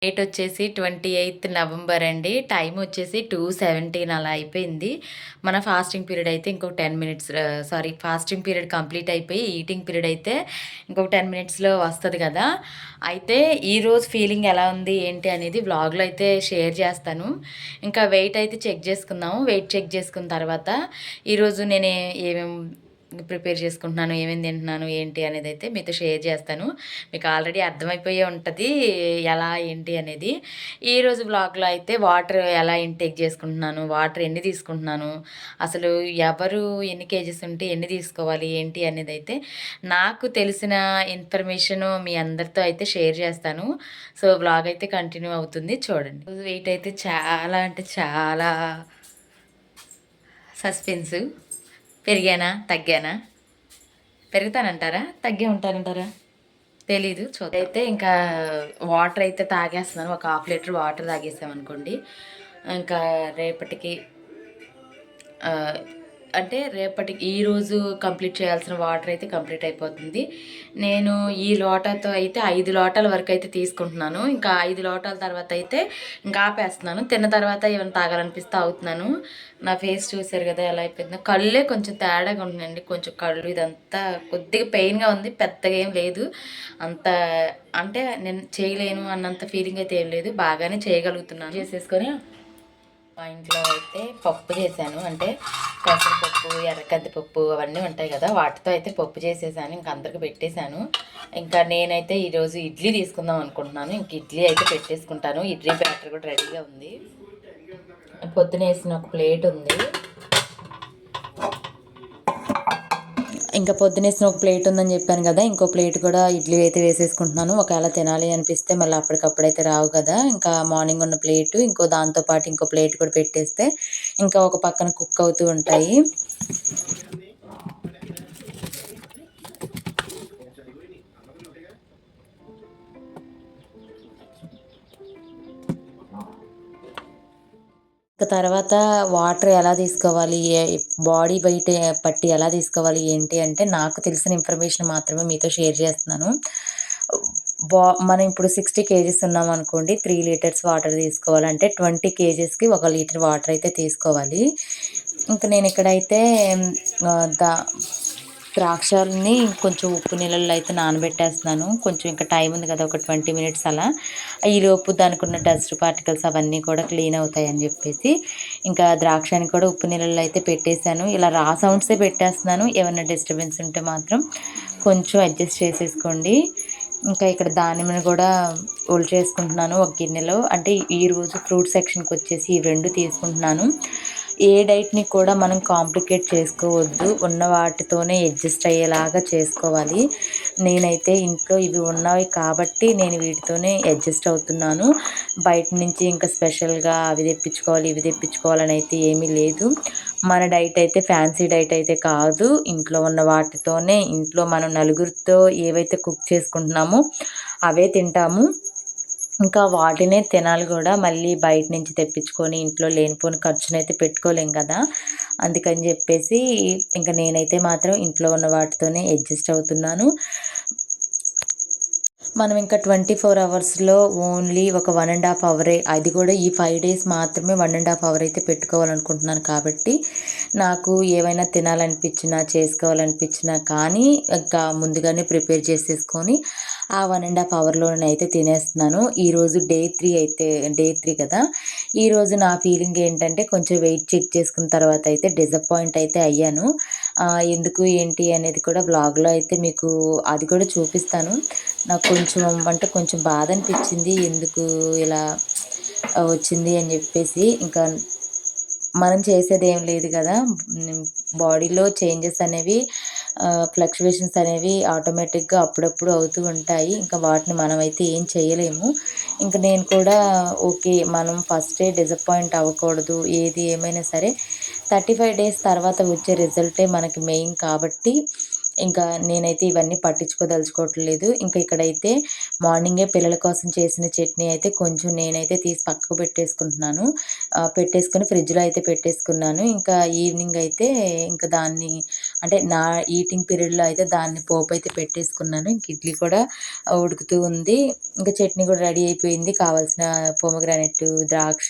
Date వచ్చేసి 28 November అండి. Time వచ్చేసి 2:17 అలా అయిపోయింది. మన ఫాస్టింగ్ పీరియడ్ అయితే ఇంకొక 10 మినిట్స్ ఫాస్టింగ్ పీరియడ్ కంప్లీట్ అయిపోయి ఈటింగ్ పీరియడ్ అయితే ఇంకొక 10 మినిట్స్‌లో వస్తది కదా! అయితే ఈరోజు ఫీలింగ్ ఎలా ఉంది ఏంటి అనేది వ్లాగ్‌లో అయితే షేర్ చేస్తాను. ఇంకా వెయిట్ అయితే చెక్ చేసుకుందాము. వెయిట్ చెక్ చేసుకున్న తర్వాత ఈరోజు నేను ఏమేం ప్రిపేర్ చేసుకుంటున్నాను, ఏమేమి తింటున్నాను, ఏంటి అనేదైతే మీతో షేర్ చేస్తాను. మీకు ఆల్రెడీ అర్థమైపోయే ఉంటది ఎలా ఏంటి అనేది. ఈరోజు వ్లాగ్‌లో అయితే వాటర్ ఎలా ఇంటేక్ చేసుకుంటున్నాను, వాటర్ ఎన్ని తీసుకుంటున్నాను, అసలు ఎవరు ఎన్ని కేజీస్ ఉంటే ఎన్ని తీసుకోవాలి ఏంటి అనేదైతే నాకు తెలిసిన ఇన్ఫర్మేషను మీ అందరితో అయితే షేర్ చేస్తాను. సో, వ్లాగ్ అయితే కంటిన్యూ అవుతుంది చూడండి. వెయిట్ అయితే చాలా అంటే చాలా సస్పెన్సు. పెరిగానా? తగ్గానా? పెరుగుతానంటారా? తగ్గే ఉంటానంటారా? తెలీదు. చూద్దాం. అయితే ఇంకా వాటర్ అయితే తాగేస్తున్నాను. ఒక హాఫ్ లీటర్ వాటర్ తాగేసామనుకోండి. ఇంకా రేపటికి ఆహ్, అంటే రేపటికి ఈరోజు కంప్లీట్ చేయాల్సిన వాటర్ అయితే కంప్లీట్ అయిపోతుంది. నేను ఈ లోటాతో అయితే 5 లోటాల వరకు అయితే తీసుకుంటున్నాను. ఇంకా 5 లోటాల తర్వాత అయితే ఇంకా ఆపేస్తున్నాను. తిన్న తర్వాత ఏమైనా తాగాలనిపిస్తే తాగుతున్నాను. నా ఫేస్ చూసారు కదా ఎలా అయిపోయిందో. కళ్ళే కొంచెం తేడాగా ఉందండి. కొంచెం కళ్ళు ఇదంతా కొద్దిగా పెయిన్‌గా ఉంది. పెద్దగా ఏం లేదు. అంత అంటే నేను చేయలేను అన్నంత ఫీలింగ్ అయితే ఏం లేదు. బాగానే చేయగలుగుతున్నాను. చేసేసుకొని మా ఇంట్లో అయితే పప్పు చేశాను. అంటే పెసరపప్పు, ఎర్రకందిపప్పు అవన్నీ ఉంటాయి కదా! వాటితో అయితే పప్పు చేసేసాను. ఇంక అందరికి పెట్టేశాను. ఇంకా నేనైతే ఈరోజు ఇడ్లీ తీసుకుందాం అనుకుంటున్నాను. ఇంక ఇడ్లీ అయితే పెట్టేసుకుంటాను. ఇడ్లీ బ్యాటర్ కూడా రెడీగా ఉంది. పొద్దున వేసిన ఒక ప్లేట్ ఉంది. ఇంకా పొద్దునేసిన ఒక ప్లేట్ ఉందని చెప్పాను కదా! ఇంకో ప్లేట్ కూడా ఇడ్లీ అయితే వేసేసుకుంటున్నాను. ఒకవేళ తినాలి అనిపిస్తే మళ్ళీ అప్పటికప్పుడైతే రావు కదా! ఇంకా మార్నింగ్ ఉన్న ప్లేటు ఇంకో దాంతో పాటు ఇంకో ప్లేట్ కూడా పెట్టేస్తే ఇంకా ఒక పక్కన కుక్ అవుతూ ఉంటాయి. తర్వాత వాటర్ ఎలా తీసుకోవాలి, బాడీ వెయిట్ పట్టి ఎలా తీసుకోవాలి ఏంటి అంటే నాకు తెలిసిన ఇన్ఫర్మేషన్ మాత్రమే మీతో షేర్ చేస్తున్నాను. మనం ఇప్పుడు 60 కేజీస్ ఉన్నామనుకోండి 3 లీటర్స్ వాటర్ తీసుకోవాలంటే 20 కేజీస్‌కి 1 లీటర్ వాటర్ అయితే తీసుకోవాలి. ఇంక నేను ఇక్కడైతే దా ద్రాక్షల్ని కొంచెం ఉప్పు నీళ్ళల్లో అయితే నానబెట్టేస్తున్నాను. కొంచెం ఇంకా టైం ఉంది కదా! ఒక 20 మినిట్స్ అలా. ఈలోపు దానికున్న డస్ట్ పార్టికల్స్ అవన్నీ కూడా క్లీన్ అవుతాయని చెప్పేసి ఇంకా ద్రాక్షని కూడా ఉప్పు నీళ్ళల్లో అయితే పెట్టేశాను. ఇలా రా సౌండ్సే పెట్టేస్తున్నాను. ఏమన్నా డిస్టర్బెన్స్ ఉంటే మాత్రం కొంచెం అడ్జస్ట్ చేసేసుకోండి. ఇంకా ఇక్కడ దానిమ్మని కూడా ఒలిచేసుకుంటున్నాను ఒక గిన్నెలో. అంటే ఈరోజు ఫ్రూట్ సెక్షన్‌కి వచ్చేసి ఈ 2 తీసుకుంటున్నాను. ఏ డైట్‌ని కూడా మనం కాంప్లికేట్ చేసుకోవద్దు. ఉన్న వాటితోనే అడ్జస్ట్ అయ్యేలాగా చేసుకోవాలి. నేనైతే ఇంట్లో ఇవి ఉన్నవి కాబట్టి నేను వీటితోనే అడ్జస్ట్ అవుతున్నాను. బయట నుంచి ఇంకా స్పెషల్‌గా అవి తెప్పించుకోవాలి, ఇవి తెప్పించుకోవాలని అయితే ఏమీ లేదు. మన డైట్ అయితే ఫ్యాన్సీ డైట్ అయితే కాదు. ఇంట్లో ఉన్న వాటితోనే ఇంట్లో మనం నలుగురితో ఏవైతే కుక్ చేసుకుంటున్నామో అవే తింటాము. ఇంకా వాటినే తినాలి కూడా. మళ్ళీ బయట నుంచి తెప్పించుకొని ఇంట్లో లేనిపోని ఖర్చునైతే పెట్టుకోలేం కదా! అందుకని చెప్పేసి ఇంక నేనైతే మాత్రం ఇంట్లో ఉన్న వాటితోనే అడ్జస్ట్ అవుతున్నాను. మనం ఇంకా 24 అవర్స్‌లో ఓన్లీ ఒక 1½ అవరే, అది కూడా ఈ 5 డేస్ మాత్రమే 1½ అవర్ అయితే పెట్టుకోవాలనుకుంటున్నాను కాబట్టి నాకు ఏవైనా తినాలనిపించినా, చేసుకోవాలనిపించినా కానీ ఇంకా ముందుగానే ప్రిపేర్ చేసేసుకొని ఆ 1½ అవర్‌లోనైతే తినేస్తున్నాను. ఈరోజు డే 3 కదా! ఈరోజు నా ఫీలింగ్ ఏంటంటే కొంచెం వెయిట్ చెక్ చేసుకున్న తర్వాత అయితే డిసప్పాయింట్ అయితే అయ్యాను. ఎందుకు ఏంటి అనేది కూడా వ్లాగ్‌లో అయితే మీకు అది కూడా చూపిస్తాను. నాకు కొంచెం అంటే కొంచెం బాధ అనిపించింది. ఎందుకు ఇలా వచ్చింది అని చెప్పేసి. ఇంకా మనం చేసేదేం లేదు కదా! బాడీలో చేంజెస్ అనేవి ఫ్లక్చుయేషన్స్ అనేవి ఆటోమేటిక్‌గా అప్పుడప్పుడు అవుతూ ఉంటాయి. ఇంకా వాటిని మనమైతే ఏం చేయలేము. ఇంక నేను కూడా ఓకే. మనం ఫస్టే డిసప్పాయింట్ అవ్వకూడదు. ఏది ఏమైనా సరే 35 డేస్ తర్వాత వచ్చే రిజల్టే మనకి మెయిన్ కాబట్టి ఇంకా నేనైతే ఇవన్నీ పట్టించుకోదలుచుకోవట్లేదు. ఇంకా ఇక్కడైతే మార్నింగే పిల్లల కోసం చేసిన చట్నీ అయితే కొంచెం నేనైతే తీసి పక్కకు పెట్టేసుకుంటున్నాను. పెట్టేసుకొని ఫ్రిడ్జ్‌లో అయితే పెట్టేసుకున్నాను. ఇంకా ఈవినింగ్ అయితే ఇంకా దాన్ని అంటే నా ఈటింగ్ పీరియడ్‌లో అయితే దాన్ని పోపయితే పెట్టేసుకున్నాను. ఇంక ఇడ్లీ కూడా ఉడుకుతూ ఉంది. ఇంకా చట్నీ కూడా రెడీ అయిపోయింది. కావాల్సిన పొమోగ్రానేట్, ద్రాక్ష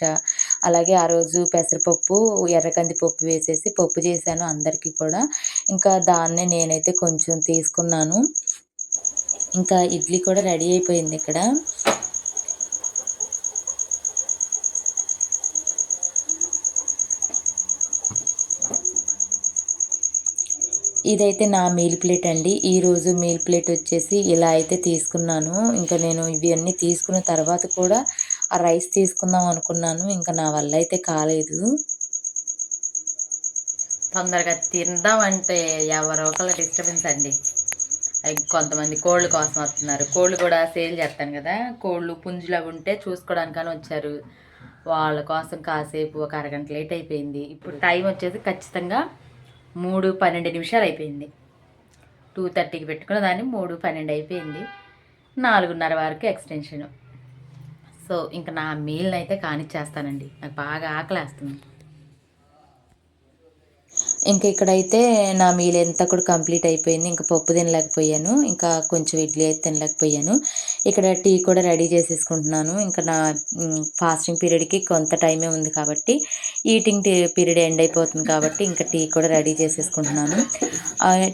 అలాగే ఆ రోజు పెసరపప్పు, ఎర్రకంది పప్పు వేసేసి పప్పు చేశాను అందరికీ కూడా. ఇంకా దాన్నే నేనైతే కొంచెం తీసుకున్నాను. ఇంకా ఇడ్లీ కూడా రెడీ అయిపోయింది ఇక్కడ. ఇదైతే నా మీల్ ప్లేట్ అండి. ఈరోజు మీల్ ప్లేట్ వచ్చేసి ఇలా అయితే తీసుకున్నాను. ఇంకా నేను ఇవన్నీ తీసుకున్న తర్వాత కూడా ఆ రైస్ తీసుకుందాం అనుకున్నాను. ఇంకా నా వల్ల అయితే కాలేదు. తొందరగా తిందామంటే ఎవరో ఒకళ్ళ డిస్టర్బెన్స్ అండి. కొంతమంది కోళ్ళ కోసం వస్తున్నారు. కోళ్ళు కూడా సేల్ చేస్తాను కదా, కోళ్ళు పుంజులాగా ఉంటే చూసుకోవడానికని వచ్చారు. వాళ్ళ కోసం కాసేపు ఒక అరగంట లేట్ అయిపోయింది. ఇప్పుడు టైం వచ్చేసి ఖచ్చితంగా 3:12 అయిపోయింది. 2:30కి పెట్టుకున్న దాన్ని 3:12 అయిపోయింది. 4:30 వరకు ఎక్స్టెన్షను. సో ఇంకా నా మీల్ని అయితే కానిచ్చేస్తానండి. నాకు బాగా ఆకలేస్తుంది. ఇంక ఇక్కడైతే నా మీల్ అంతా కూడా కంప్లీట్ అయిపోయింది. ఇంక పప్పు తినలేకపోయాను. ఇంకా కొంచెం ఇడ్లీ అయితే తినలేకపోయాను. ఇక్కడ టీ కూడా రెడీ చేసేసుకుంటున్నాను. ఇంకా నా ఫాస్టింగ్ పీరియడ్‌కి కొంత టైమే ఉంది కాబట్టి ఈటింగ్ పీరియడ్ ఎండ్ అయిపోతుంది కాబట్టి ఇంకా టీ కూడా రెడీ చేసేసుకుంటున్నాను.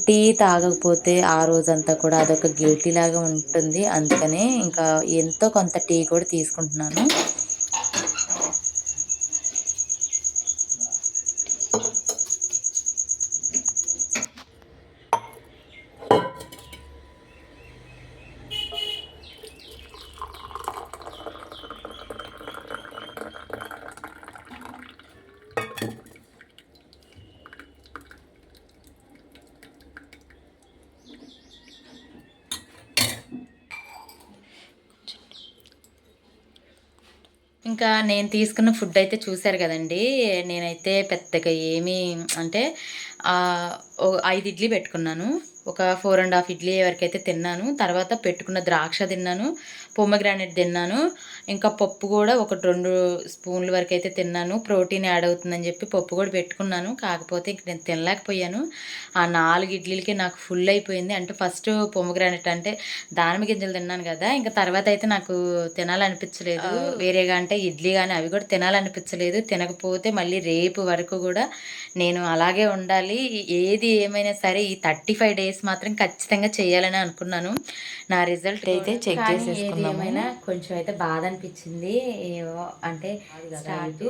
టీ తాగకపోతే ఆ రోజంతా కూడా అదొక గిల్టీ లాగా ఉంటుంది. అందుకనే ఇంకా ఎంతో కొంత టీ కూడా తీసుకుంటున్నాను. ఇంకా నేను తీసుకున్న ఫుడ్ అయితే చూశారు కదండీ. నేనైతే పెద్దగా ఏమీ అంటే 5 ఇడ్లీ పెట్టుకున్నాను. ఒక 4½ ఇడ్లీ వరకైతే తిన్నాను. తర్వాత పెట్టుకున్న ద్రాక్ష తిన్నాను, పొమోగ్రానేట్ తిన్నాను. ఇంకా పప్పు కూడా 2 స్పూన్ల వరకైతే తిన్నాను. ప్రోటీన్ యాడ్ అవుతుందని చెప్పి పప్పు కూడా పెట్టుకున్నాను. కాకపోతే ఇంక నేను తినలేకపోయాను. ఆ 4 ఇడ్లీలకి నాకు ఫుల్ అయిపోయింది. అంటే ఫస్ట్ పొమోగ్రానేట్ అంటే దానిమ్మ గింజలు తిన్నాను కదా, ఇంకా తర్వాత అయితే నాకు తినాలనిపించలేదు. వేరేగా అంటే ఇడ్లీ కానీ అవి కూడా తినాలనిపించలేదు. తినకపోతే మళ్ళీ రేపు వరకు కూడా నేను అలాగే ఉండాలి. ఏది ఏమైనా సరే ఈ 35 డేస్ మాత్రం ఖచ్చితంగా చేయాలని అనుకున్నాను. నా రిజల్ట్ అయితే చెక్ చేసేసుకున్నాము. ఏమైనా కొంచెం అయితే బాధ అనిపించింది. అంటే స్టార్ట్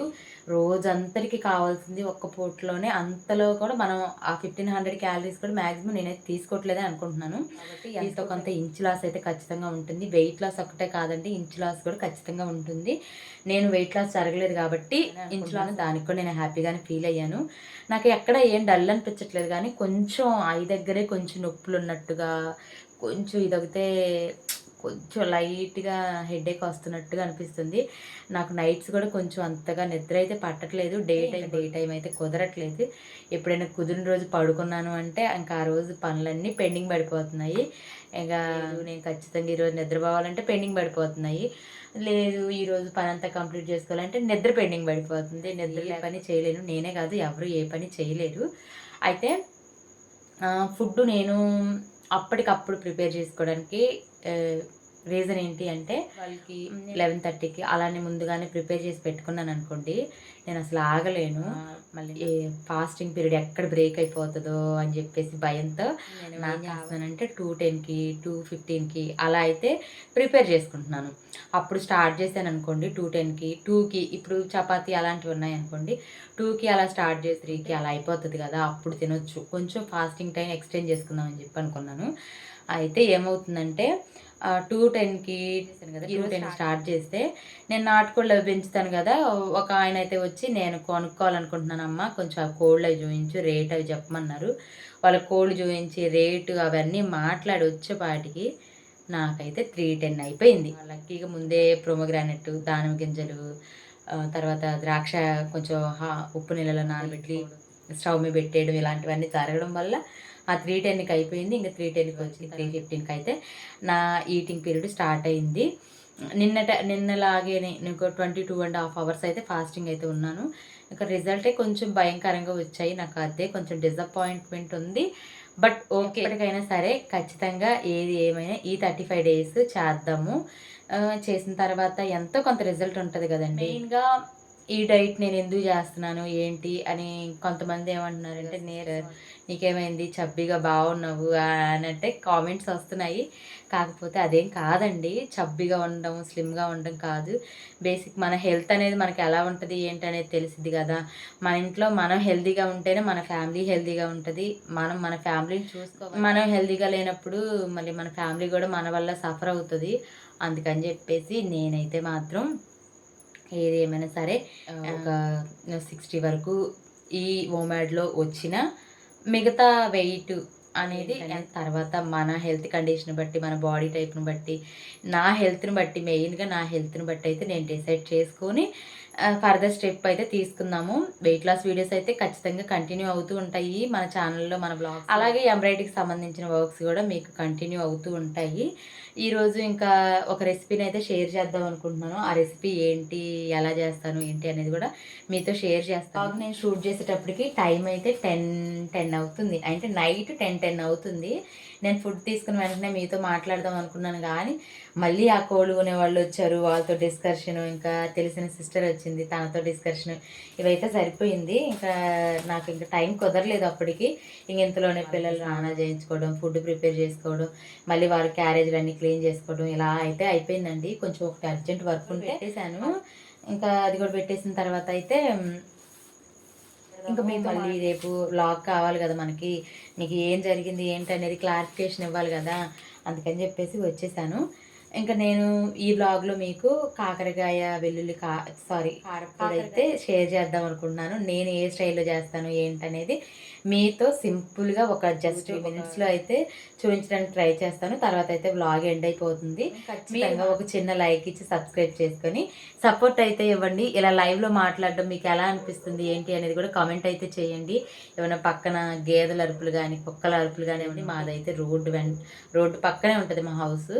రోజంతరికి కావాల్సింది ఒక్క పూటలోనే, అంతలో కూడా మనం ఆ 1500 క్యాలరీస్ కూడా మ్యాక్సిమం నేనైతే తీసుకోవట్లేదని అనుకుంటున్నాను. కాబట్టి ఎంతో కొంత ఇంచ్ లాస్ అయితే ఖచ్చితంగా ఉంటుంది. వెయిట్ లాస్ ఒకటే కాదండి, ఇంచ్ లాస్ కూడా ఖచ్చితంగా ఉంటుంది. నేను వెయిట్ లాస్ జరగలేదు కాబట్టి ఇంచ్ లాస్ దానికి కూడా నేను హ్యాపీగానే ఫీల్ అయ్యాను. నాకు ఎక్కడ ఏం డల్ అనిపించట్లేదు, కానీ కొంచెం ఐ దగ్గరే కొంచెం నొప్పులు ఉన్నట్టుగా, కొంచెం ఇదొకతే కొంచెం లైట్‌గా హెడేక్ వస్తున్నట్టుగా అనిపిస్తుంది. నాకు నైట్స్ కూడా కొంచెం అంతగా నిద్ర అయితే పట్టట్లేదు. డే టైమ్ అయితే కుదరట్లేదు. ఎప్పుడైనా కుదిరిన రోజు పడుకున్నాను అంటే ఇంకా ఆ రోజు పనులన్నీ పెండింగ్ పడిపోతున్నాయి. ఇక నేను ఖచ్చితంగా ఈరోజు నిద్రపోవాలంటే పెండింగ్ పడిపోతున్నాయి. లేదు ఈరోజు పనంతా కంప్లీట్ చేసుకోవాలంటే నిద్ర పెండింగ్ పడిపోతుంది. నిద్ర ఏ పని చేయలేను. నేనే కాదు ఎవరు ఏ పని చేయలేరు. అయితే ఫుడ్ నేను అప్పటికప్పుడు ప్రిపేర్ చేసుకోవడానికి రీజన్ ఏంటి అంటే, వాళ్ళకి 11:30కి అలానే ముందుగానే ప్రిపేర్ చేసి పెట్టుకున్నాను అనుకోండి, నేను అసలు ఆగలేను. మళ్ళీ ఫాస్టింగ్ పీరియడ్ ఎక్కడ బ్రేక్ అయిపోతుందో అని చెప్పేసి భయంతో నేను ఏం చేస్తున్నానంటే 2:10కి 2:15కి అలా అయితే ప్రిపేర్ చేసుకుంటున్నాను. అప్పుడు స్టార్ట్ చేశాను అనుకోండి 2:10కి 2కి ఇప్పుడు చపాతీ అలాంటివి ఉన్నాయనుకోండి 2కి అలా స్టార్ట్ చేసి 3కి అలా అయిపోతుంది కదా, అప్పుడు తినొచ్చు. కొంచెం ఫాస్టింగ్ టైం ఎక్స్టెండ్ చేసుకుందాం అని చెప్పి అనుకున్నాను. అయితే ఏమవుతుందంటే 2:10కి కదా, 2:10 స్టార్ట్ చేస్తే నేను నాటుకోళ్ళు అవి పెంచుతాను కదా, ఒక ఆయన అయితే వచ్చి నేను కొనుక్కోవాలనుకుంటున్నానమ్మా, కొంచెం ఆ కోళ్ళు అవి చూపించు, రేట్ అవి చెప్పమన్నారు. వాళ్ళ కోళ్ళు చూపించి రేటు అవన్నీ మాట్లాడి వచ్చేపాటికి నాకైతే 3:10 అయిపోయింది. లక్కీగా ముందే పొమోగ్రానేట్, దానిమ్మ గింజలు, తర్వాత ద్రాక్ష కొంచెం ఉప్పు నీళ్ళలో నానబెట్టి స్టవ్ మీద పెట్టేయడం ఇలాంటివన్నీ జరగడం వల్ల ఆ 3:10కి అయిపోయింది. ఇంకా 3:10కి వచ్చి 3:15కి అయితే నా ఈటింగ్ పీరియడ్ స్టార్ట్ అయింది. నిన్నలాగే నేను 22.5 అవర్స్ అయితే ఫాస్టింగ్ అయితే ఉన్నాను. ఇంకా రిజల్టే కొంచెం భయంకరంగా వచ్చాయి. నాకు అదే కొంచెం డిసప్పాయింట్మెంట్ ఉంది. బట్ ఓకే, ఎప్పటికైనా సరే ఖచ్చితంగా ఏది ఏమైనా ఈ 35 డేస్ చేద్దాము. చేసిన తర్వాత ఎంతో కొంత రిజల్ట్ ఉంటుంది కదండి. మెయిన్గా ఈ డైట్ నేను ఎందుకు చేస్తున్నాను ఏంటి అని కొంతమంది ఏమంటున్నారంటే, నీకేమైంది చబ్బీగా బాగున్నావు అని అంటే కామెంట్స్ వస్తున్నాయి. కాకపోతే అదేం కాదండి, చబ్బీగా ఉండడం స్లిమ్గా ఉండడం కాదు. బేసిక్ మన హెల్త్ అనేది మనకి ఎలా ఉంటుంది ఏంటి అనేది తెలిసింది కదా. మన ఇంట్లో మనం హెల్తీగా ఉంటేనే మన ఫ్యామిలీ హెల్తీగా ఉంటుంది. మన ఫ్యామిలీని చూసుకోవాలి. మనం హెల్తీగా లేనప్పుడు మళ్ళీ మన ఫ్యామిలీ కూడా మన వల్ల సఫర్ అవుతుంది. అందుకని చెప్పేసి నేనైతే మాత్రం ఏది ఏమైనా సరే ఒక 60 వరకు ఈ ఓమాడ్లో వచ్చిన మిగతా వెయిట్ అనేది తర్వాత మన హెల్త్ కండిషన్ బట్టి, మన బాడీ టైప్ని బట్టి, నా హెల్త్ని బట్టి, మెయిన్గా నా హెల్త్ని బట్టి అయితే నేను డిసైడ్ చేసుకొని ఫర్దర్ స్టెప్ అయితే తీసుకుందాము. వెయిట్ లాస్ వీడియోస్ అయితే ఖచ్చితంగా కంటిన్యూ అవుతూ ఉంటాయి మన ఛానల్లో, మన బ్లాగ్స్. అలాగే ఎంబ్రాయిడరీకి సంబంధించిన వర్క్స్ కూడా మీకు కంటిన్యూ అవుతూ ఉంటాయి. ఈరోజు ఇంకా ఒక రెసిపీని అయితే షేర్ చేద్దాం అనుకుంటున్నాను. ఆ రెసిపీ ఏంటి, ఎలా చేస్తాను ఏంటి అనేది కూడా మీతో షేర్ చేస్తాను. నేను షూట్ చేసేటప్పటికి టైం అయితే 10 అవుతుంది, అంటే నైట్ 10 అవుతుంది. నేను ఫుడ్ తీసుకున్న వెంటనే మీతో మాట్లాడదాం అనుకున్నాను, కానీ మళ్ళీ ఆ కోళ్ళు కొనే వాళ్ళు వచ్చారు, వాళ్ళతో డిస్కషన్, ఇంకా తెలిసిన సిస్టర్ వచ్చింది తనతో డిస్కషన్, ఇవైతే సరిపోయింది. ఇంకా నాకు ఇంకా టైం కుదరలేదు అప్పటికి. ఇంక ఇంతలోనే పిల్లలు స్నానాలు చేయించుకోవడం, ఫుడ్ ప్రిపేర్ చేసుకోవడం, మళ్ళీ వారి క్యారేజ్లు అన్నీ క్లీన్ చేసుకోవడం, ఇలా అయితే అయిపోయిందండి. కొంచెం ఒకటి అర్జెంట్ వర్క్ ఉంటే పెట్టేశాను. ఇంకా అది కూడా పెట్టేసిన తర్వాత అయితే ఇంకా మీకు మళ్ళీ రేపు వ్లాగ్ కావాలి కదా మనకి, మీకు ఏం జరిగింది ఏంటి అనేది క్లారిఫికేషన్ ఇవ్వాలి కదా, అందుకని చెప్పేసి వచ్చేసాను. ఇంకా నేను ఈ వ్లాగ్లో మీకు కాకరకాయ వెల్లుల్లి కారపొడి అయితే షేర్ చేద్దాం అనుకుంటున్నాను. నేను ఏ స్టైల్లో చేస్తాను ఏంటనేది మీతో సింపుల్గా ఒక జస్ట్ మినిట్స్లో అయితే చూపించడానికి ట్రై చేస్తాను. తర్వాత అయితే వ్లాగ్ ఎండ్ అయిపోతుంది. ఖచ్చితంగా ఒక చిన్న లైక్ ఇచ్చి సబ్స్క్రైబ్ చేసుకొని సపోర్ట్ అయితే ఇవ్వండి. ఇలా లైవ్లో మాట్లాడడం మీకు ఎలా అనిపిస్తుంది ఏంటి అనేది కూడా కామెంట్ అయితే చేయండి. ఏమైనా పక్కన గేదెల అరుపులు కానీ కుక్కల అరుపులు కానీ ఇవ్వండి. మాదైతే రోడ్డు పక్కనే ఉంటుంది మా హౌస్.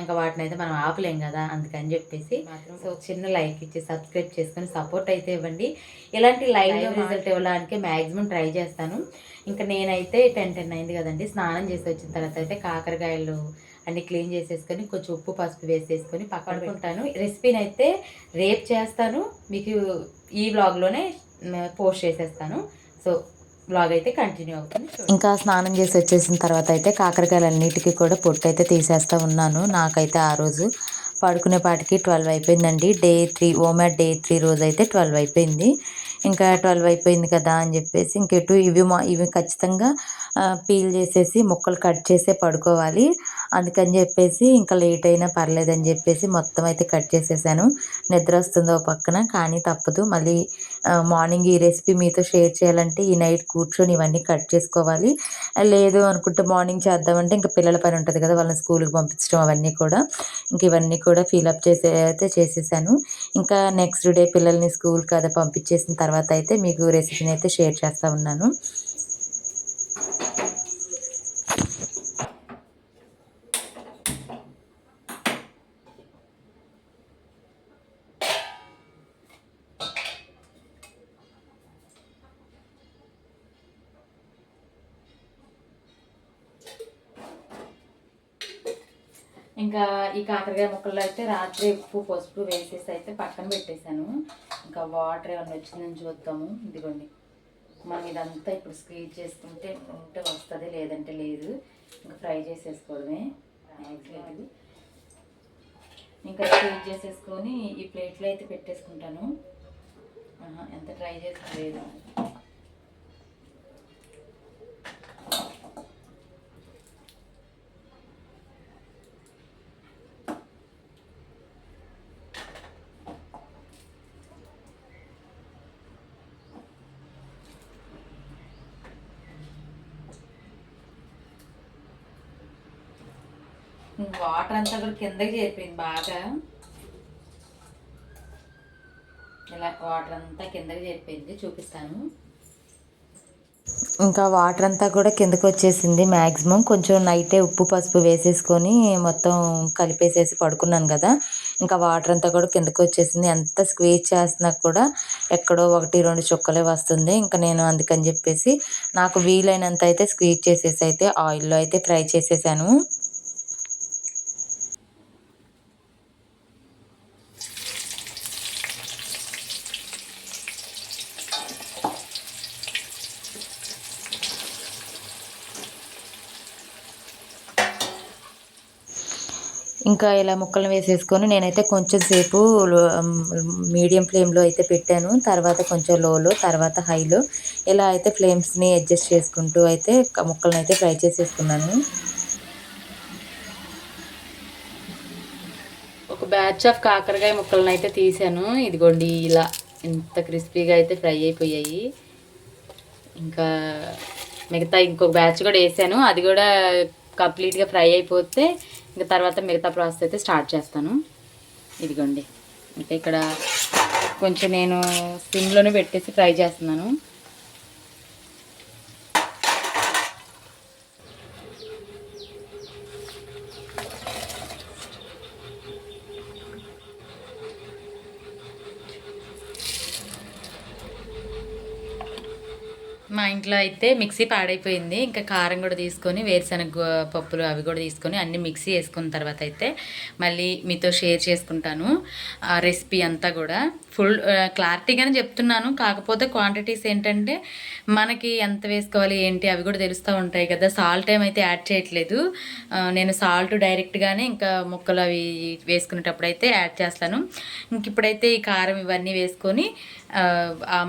ఇంకా వాటిని అయితే మనం ఆపలేం కదా, అందుకని చెప్పేసి సో చిన్న లైక్ ఇచ్చి సబ్స్క్రైబ్ చేసుకొని సపోర్ట్ అయితే ఇవ్వండి. ఇలాంటి లైవ్ రిజల్ట్ ఇవ్వడానికి మ్యాక్సిమం ట్రై చేస్తాను. ఇంకా నేనైతే 10 అయింది కదండి, స్నానం చేసి వచ్చిన తర్వాత అయితే కాకరకాయలు అన్ని క్లీన్ చేసేసుకొని కొంచెం ఉప్పు పసుపు వేసేసుకొని పక్కనుకుంటాను. రెసిపీని అయితే రేపు చేస్తాను, మీకు ఈ వ్లాగ్లోనే పోస్ట్ చేసేస్తాను. సో వ్లాగ్ అయితే కంటిన్యూ అవుతుంది. ఇంకా స్నానం చేసి వచ్చేసిన తర్వాత అయితే కాకరకాయలన్నిటికీ కూడా పొట్టు అయితే తీసేస్తూ ఉన్నాను. నాకైతే ఆ రోజు పడుకునేపాటికి 12 అయిపోయిందండి. డే 3 ఓమాడ్ డే 3 రోజు అయితే 12 అయిపోయింది. ఇంకా 12 అయిపోయింది కదా అని చెప్పేసి ఇంకెటు ఇవి ఖచ్చితంగా పీల్ చేసేసి ముక్కలు కట్ చేసే పడుకోవాలి. అందుకని చెప్పేసి ఇంకా లేట్ అయినా పర్లేదని చెప్పేసి మొత్తం అయితే కట్ చేసేసాను. నిద్ర వస్తుందో పక్కన, కానీ తప్పదు. మళ్ళీ మార్నింగ్ ఈ రెసిపీ మీతో షేర్ చేయాలంటే ఈ నైట్ కూర్చొని ఇవన్నీ కట్ చేసుకోవాలి. లేదు అనుకుంటే మార్నింగ్ చేద్దామంటే ఇంకా పిల్లల పని ఉంటుంది కదా, వాళ్ళని స్కూల్కి పంపించడం అవన్నీ కూడా, ఇంక ఇవన్నీ కూడా ఫిలప్ అయితే చేసేసాను. ఇంకా నెక్స్ట్ డే పిల్లల్ని స్కూల్కి అది పంపించేసిన తర్వాత అయితే మీకు రెసిపీని అయితే షేర్ చేస్తూ ఉన్నాను. ఇంకా ఈ కాకరకాయ ముక్కల్లో అయితే రాత్రి ఉప్పు పసుపు వేసేసి అయితే పక్కన పెట్టేశాను. ఇంకా వాటర్ ఏమన్నా వచ్చిందని చూద్దాము. ఇదిగోండి, మనం ఇదంతా ఇప్పుడు స్క్వీజ్ చేసుకుంటే ఉంటే వస్తుంది, లేదంటే లేదు. ఇంకా ఫ్రై చేసేసుకోవడమే. ఇంకా స్క్వీజ్ చేసేసుకొని ఈ ప్లేట్లో అయితే పెట్టేసుకుంటాను. ఎంత ట్రై చేసినా లేదు. వాటర్ అంతా కూడా కిందకి చేరిపోయింది బాగా. ఇలా వాటర్ అంతా కిందకి చేరిపోయింది, చూపిస్తాను. ఇంకా వాటర్ అంతా కూడా కిందకొచ్చేసింది మ్యాక్సిమం. కొంచెం నైటే ఉప్పు, పసుపు వేసేసుకొని మొత్తం కలిపేసేసి పడుకున్నాను గదా! ఇంకా వాటర్ అంతా కూడా కిందకొచ్చేసింది. ఎంత స్క్వీజ్ చేస్తున్నా కూడా ఎక్కడో 1, 2 చుక్కలే వస్తుంది. ఇంక నేను అందుకని జెప్పేసి నాకు వీలైనంత అయితే స్క్వీజ్ చేసేసి అయితే ఆయిల్‌లో అయితే ఫ్రై చేసేసాను. ఇంకా ఇలా ముక్కలు వేసేసుకొని నేనైతే కొంచెం సేపు మీడియం ఫ్లేమ్‌లో అయితే పెట్టాను. తర్వాత కొంచెం లోలో, తర్వాత హైలో ఇలా అయితే ఫ్లేమ్స్‌ని అడ్జస్ట్ చేసుకుంటూ అయితే ముక్కలనైతే ఫ్రై చేసేసుకున్నాను. ఒక బ్యాచ్ ఆఫ్ కాకరకాయ ముక్కలనైతే తీసాను. ఇదిగోండి ఇలా ఎంత క్రిస్పీగా అయితే ఫ్రై అయిపోయాయి. ఇంకా మిగతా ఇంకొక బ్యాచ్ కూడా వేసాను. అది కూడా కంప్లీట్గా ఫ్రై అయిపోతే ఇంకా తర్వాత మిగతా ప్రాసెస్ అయితే స్టార్ట్ చేస్తాను. ఇదిగోండి అంటే ఇక్కడ కొంచెం నేను సిమ్లోనే పెట్టేసి ఫ్రై చేస్తున్నాను. మా ఇంట్లో అయితే మిక్సీ పాడైపోయింది. ఇంకా కారం కూడా తీసుకొని వేరుశనగ పప్పులు అవి కూడా తీసుకొని అన్నీ మిక్సీ వేసుకున్న తర్వాత అయితే మళ్ళీ మీతో షేర్ చేసుకుంటాను ఆ రెసిపీ అంతా కూడా. ఫుల్ క్లారిటీగానే చెప్తున్నాను. కాకపోతే క్వాంటిటీస్ ఏంటంటే మనకి ఎంత వేసుకోవాలి ఏంటి అవి కూడా తెలుస్తూ ఉంటాయి కదా. సాల్ట్ ఏమైతే యాడ్ చేయట్లేదు నేను. సాల్ట్ డైరెక్ట్గానే ఇంకా ముక్కలు అవి వేసుకునేటప్పుడు అయితే యాడ్ చేస్తాను. ఇంక ఇప్పుడైతే ఈ కారం ఇవన్నీ వేసుకొని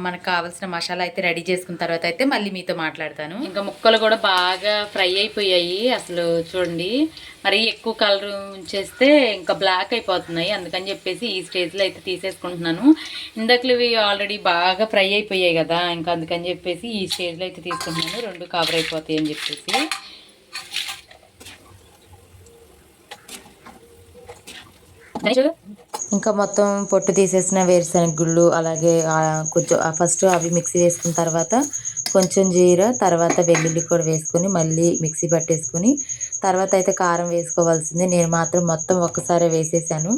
మనకు కావాల్సిన మసాలా అయితే రెడీ చేసుకున్న తర్వాత అయితే మళ్ళీ మీతో మాట్లాడతాను. ఇంకా ముక్కలు కూడా బాగా ఫ్రై అయిపోయాయి. అసలు చూడండి మరి ఎక్కువ కలర్ ఉంచేస్తే ఇంకా బ్లాక్ అయిపోతున్నాయి. అందుకని చెప్పేసి ఈ స్టేజ్లో అయితే తీసేసుకుంటున్నాను. ఇందాకలు ఇవి ఆల్రెడీ బాగా ఫ్రై అయిపోయాయి కదా, ఇంకా అందుకని చెప్పేసి ఈ స్టేజ్లో అయితే తీసుకుంటున్నాను. రెండు కవర్ అయిపోతాయి అని చెప్పేసి. ఇంకా మొత్తం పొట్టు తీసేసిన వేరుశనగ గుళ్ళు అలాగే కొంచెం ఫస్ట్ అవి మిక్సీ వేసుకున్న తర్వాత కొంచెం జీర, తర్వాత వెల్లుల్లి కూడా వేసుకొని మళ్ళీ మిక్సీ పట్టేసుకొని తర్వాత అయితే కారం వేసుకోవాల్సింది. నేను మాత్రం మొత్తం ఒక్కసారే వేసేసాను.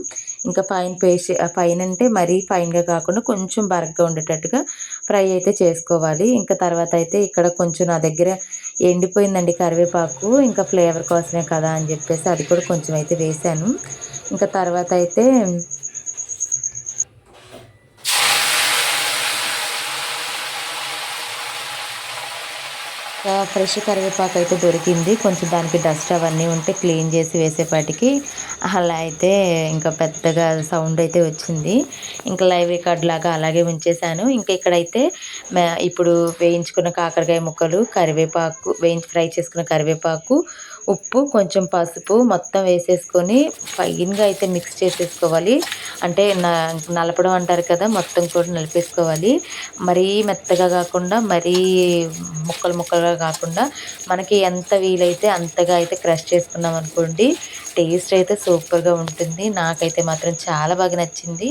ఇంకా ఫైన్ పేస్ట్, ఫైన్ అంటే మరీ ఫైన్గా కాకుండా కొంచెం బరగ్గా ఉండేటట్టుగా ఫ్రై అయితే చేసుకోవాలి. ఇంకా తర్వాత అయితే ఇక్కడ కొంచెం నా దగ్గర ఎండిపోయిందండి కరివేపాకు, ఇంకా ఫ్లేవర్ కోసమే కదా అని చెప్పేసి అది కూడా కొంచెం అయితే వేసాను. ఇంకా తర్వాత అయితే ఫ్రెష్ కరివేపాకు అయితే దొరికింది. కొంచెం దానికి డస్ట్ అవన్నీ ఉంటే క్లీన్ చేసి వేసేపాటికి అలా అయితే ఇంకా పెద్దగా సౌండ్ అయితే వచ్చింది. ఇంకా లైవ్ రికార్డ్ లాగా అలాగే ఉంచేసాను. ఇంకా ఇక్కడైతే ఇప్పుడు వేయించుకున్న కాకరకాయ ముక్కలు, కరివేపాకు, ఫ్రై చేసుకున్న కరివేపాకు, ఉప్పు, కొంచెం పసుపు మొత్తం వేసేసుకొని ఫైన్గా అయితే మిక్స్ చేసేసుకోవాలి. అంటే నలపడం అంటారు కదా, మొత్తం కూడా నలిపేసుకోవాలి. మరీ మెత్తగా కాకుండా మరీ ముక్కలు ముక్కలుగా కాకుండా మనకి ఎంత వీలైతే అంతగా అయితే క్రష్ చేసుకున్నాం అనుకోండి, టేస్ట్ అయితే సూపర్గా ఉంటుంది. నాకైతే మాత్రం చాలా బాగా నచ్చింది.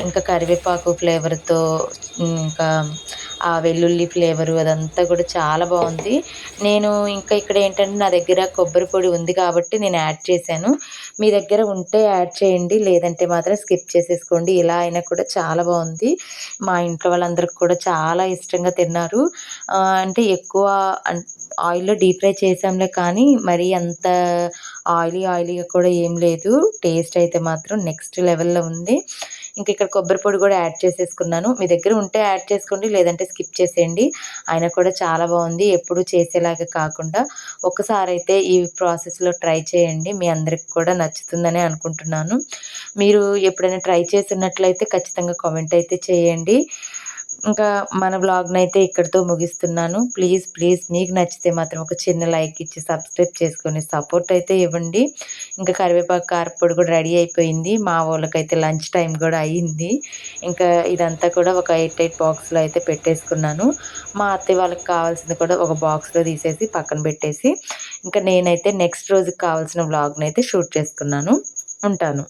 ఇంకా కరివేపాకు ఫ్లేవర్తో ఇంకా ఆ వెల్లుల్లి ఫ్లేవరు అదంతా కూడా చాలా బాగుంది. నేను ఇంకా ఇక్కడ ఏంటంటే నా దగ్గర కొబ్బరి పొడి ఉంది కాబట్టి నేను యాడ్ చేశాను. మీ దగ్గర ఉంటే యాడ్ చేయండి, లేదంటే మాత్రం స్కిప్ చేసేసుకోండి. ఇలా అయినా కూడా చాలా బాగుంది. మా ఇంట్లో వాళ్ళందరికి కూడా చాలా ఇష్టంగా తిన్నారు. అంటే ఎక్కువ ఆయిల్‌లో డీప్ ఫ్రై చేసాంలే కానీ మరీ అంత ఆయిలీగా కూడా ఏం లేదు. టేస్ట్ అయితే మాత్రం నెక్స్ట్ లెవెల్‌లో ఉంది. ఇంక ఇక్కడ కొబ్బరి పొడి కూడా యాడ్ చేసేసుకున్నాను. మీ దగ్గర ఉంటే యాడ్ చేసుకోండి, లేదంటే స్కిప్ చేసేయండి. అయినా కూడా చాలా బాగుంది. ఎప్పుడు చేసేలాగా కాకుండా ఒక్కసారైతే ఈ ప్రాసెస్‌లో ట్రై చేయండి. మీ అందరికి కూడా నచ్చుతుందనే అనుకుంటున్నాను. మీరు ఎప్పుడైనా ట్రై చేస్తున్నట్లయితే ఖచ్చితంగా కామెంట్ అయితే చేయండి. ఇంకా మన వ్లాగ్‌నైతే ఇక్కడితో ముగిస్తున్నాను. ప్లీజ్ మీకు నచ్చితే మాత్రం ఒక చిన్న లైక్ ఇచ్చి సబ్స్క్రైబ్ చేసుకొని సపోర్ట్ అయితే ఇవ్వండి. ఇంకా కరివేపాకు కారప్పొడి కూడా రెడీ అయిపోయింది. మా వాళ్ళకైతే లంచ్ టైం కూడా అయ్యింది. ఇంకా ఇదంతా కూడా ఒక ఎయిర్ టైట్ బాక్స్‌లో అయితే పెట్టేసుకున్నాను. మా అత్తయ్య వాళ్ళకి కావాల్సింది కూడా ఒక బాక్స్‌లో తీసేసి పక్కన పెట్టేసి ఇంకా నేనైతే నెక్స్ట్ రోజుకి కావాల్సిన వ్లాగ్‌నైతే షూట్ చేసుకున్నాను. ఉంటాను.